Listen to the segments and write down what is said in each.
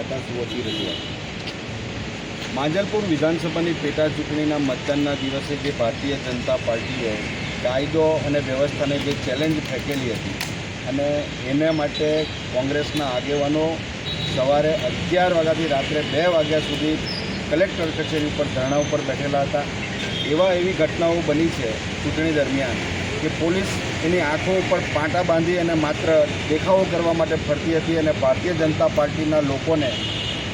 હતા, શું હતી રજૂઆત? માંજલપુર વિધાનસભાની પેટા ચૂંટણીના મતદાનના દિવસે જે ભારતીય જનતા પાર્ટીએ કાયદો અને વ્યવસ્થાને જે ચેલેન્જ ફેંકેલી હતી અને એના માટે કોંગ્રેસના આગેવાનો સવારે 11 વાગ્યાથી રાત્રે 2 વાગ્યા સુધી કલેક્ટર કચેરી ઉપર ધરણા ઉપર બેઠેલા હતા. એવી ઘટનાઓ બની છે ચૂંટણી દરમિયાન કે પોલીસ એની આંખો ઉપર પાટા બાંધી અને માત્ર દેખાવો કરવા માટે ફરતી હતી અને ભારતીય જનતા પાર્ટીના લોકોને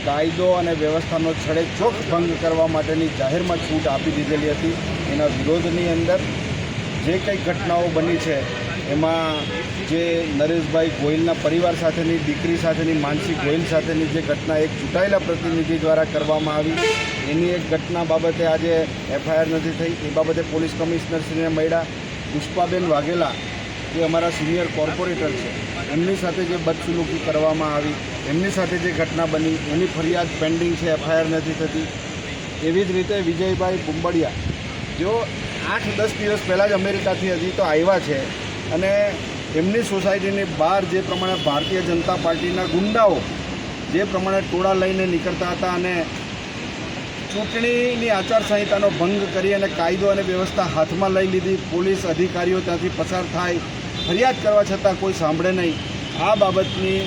કાયદો અને વ્યવસ્થાનો છડેચોક ભંગ કરવા માટેની જાહેરમાં છૂટ આપી દીધેલી હતી. એના વિરોધની અંદર જે કંઈ ઘટનાઓ બની છે એમાં જે નરેશભાઈ ગોહિલના પરિવાર સાથેની, દીકરી સાથેની, માનસી ગોહિલ સાથેની જે ઘટના એક ચૂંટાયેલા પ્રતિનિધિ દ્વારા કરવામાં આવી, એની એક ઘટના બાબતે આજે એફઆઈઆર નથી થઈ. એ બાબતે પોલીસ કમિશનરશ્રીને મળ્યા. પુષ્પાબેન વાઘેલા જે અમારા સિનિયર કોર્પોરેટર છે, એમની સાથે જે બદસલુકી કરવામાં આવી, એમની સાથે જે ઘટના બની એની ફરિયાદ પેન્ડિંગ છે, એફઆઈઆર નથી થતી. એવી જ રીતે વિજયભાઈ બુંબડિયા જેઓ 8-10 દિવસ પહેલાં જ અમેરિકાથી હજી તો આવ્યા છે અને એમની સોસાયટીની બહાર જે પ્રમાણે ભારતીય જનતા પાર્ટીના ગુંડાઓ જે પ્રમાણે ટોળા લઈને નીકળતા હતા અને ચૂંટણીની આચારસંહિતાનો ભંગ કરી અને કાયદો અને વ્યવસ્થા હાથમાં લઈ લીધી. પોલીસ અધિકારીઓ ત્યાંથી પસાર થાય, ફરિયાદ કરવા છતાં કોઈ સાંભળે નહીં. આ બાબતની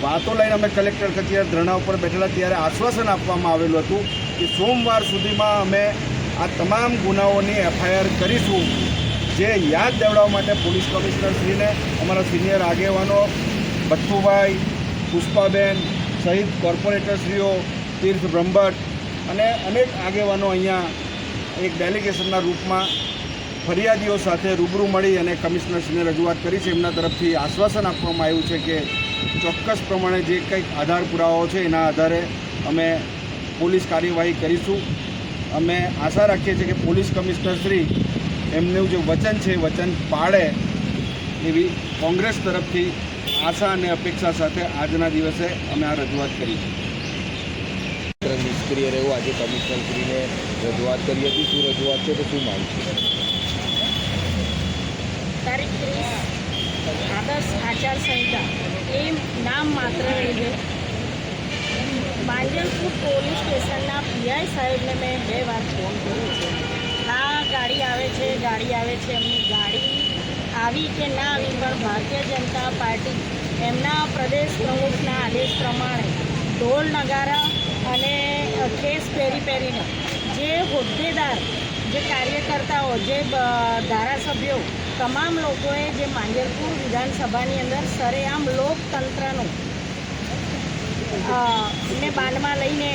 વાતો લઈને અમે કલેક્ટર કચેરી ધરણા ઉપર બેઠેલા ત્યારે આશ્વાસન આપવામાં આવેલું હતું કે સોમવાર સુધીમાં અમે આ તમામ ગુનાઓની એફઆઈઆર કરીશું. જે યાદ દેવડાવવા માટે પોલીસ કમિશનરશ્રીને અમારા સિનિયર આગેવાનો બથુભાઈ, પુષ્પાબેન સહિત કોર્પોરેટરશ્રીઓ, તીર્થ બ્રહ્મભટ્ટ અને અનેક આગેવાનો અહીંયા એક ડેલિગેશનના રૂપમાં ફરિયાદીઓ સાથે રૂબરૂ મળી અને કમિશનરશ્રીને રજૂઆત કરી છે. એમના તરફથી આશ્વાસન આપવામાં આવ્યું છે કે ચોક્કસ પ્રમાણે જે કંઈક આધાર પુરાવાઓ છે એના આધારે અમે પોલીસ કાર્યવાહી કરીશું. અમે આશા રાખીએ છીએ કે પોલીસ કમિશનરશ્રી એમનું જે વચન છે એ વચન પાળે એવી કોંગ્રેસ તરફથી આશા અને અપેક્ષા સાથે આજના દિવસે અમે આ રજૂઆત કરી છે. નિષ્ક્રિય રહેવું આજે કમિશનરશ્રીને રજૂઆત કરી હતી. શું રજૂઆત છે તો શું માંગ છે? તારીખ 30 આદર્શ આચારસંહિતા એ નામ માત્ર લીધે માંજલપુર પોલીસ સ્ટેશનના પીઆઈ સાહેબને મેં 2 વાર ફોન કર્યો છે. હા, ગાડી આવે છે, એમની ગાડી આવી કે ના આવી, પણ ભારતીય જનતા પાર્ટી એમના પ્રદેશ પ્રમુખના આદેશ પ્રમાણે ઢોલ નગારા અને કેસ પહેરીને જે હોદ્દેદાર, જે કાર્યકર્તાઓ, જે ધારાસભ્યો, તમામ લોકોએ જે માંજલપુર વિધાનસભાની અંદર સરેઆમ લોકતંત્રનું ને બાનમાં લઈને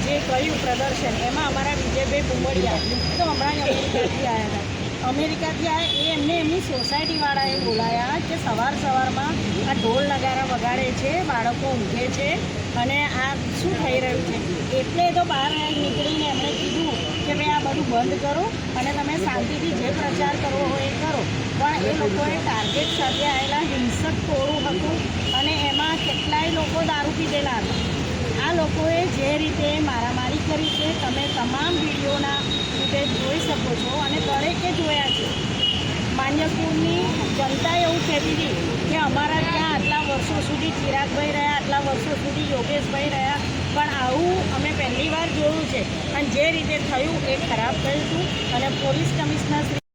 જે કર્યું પ્રદર્શન, એમાં અમારા વિજયભાઈ બુંબડિયા તો હમણાં જ અમેરિકાથી આવ્યા એ એમને એમની સોસાયટીવાળાએ બોલાયા કે સવારમાં આ ઢોલ નગારા વગાડે છે, બાળકો ઊંઘે છે અને આ શું થઈ રહ્યું છે. એટલે તો બહાર નીકળીને એમણે કીધું કે ભાઈ આ બધું બંધ કરો અને તમે શાંતિથી જે પ્રચાર કરવો હોય એ કરો. પણ એ લોકોએ ટાર્ગેટ સાથે આવેલા હિંસક ટોળું હતું અને એમાં કેટલાય લોકો દારૂ પીધેલા હતા. આ લોકોએ જે રીતે મારામારી કરી છે તમે તમામ વિડીયોના રીતે જોઈ શકો છો અને દરેકે જોયા છે. માંજલપુરની જનતા એવું કહેતી હતી કે અમારા ત્યાં આટલા વર્ષો સુધી ચિરાગભાઈ રહ્યા, આટલા વર્ષો સુધી યોગેશભાઈ રહ્યા, પણ આવું અમે પહેલી વાર જોયું છે અને જે રીતે થયું એ ખરાબ થયું હતું. અને પોલીસ કમિશનર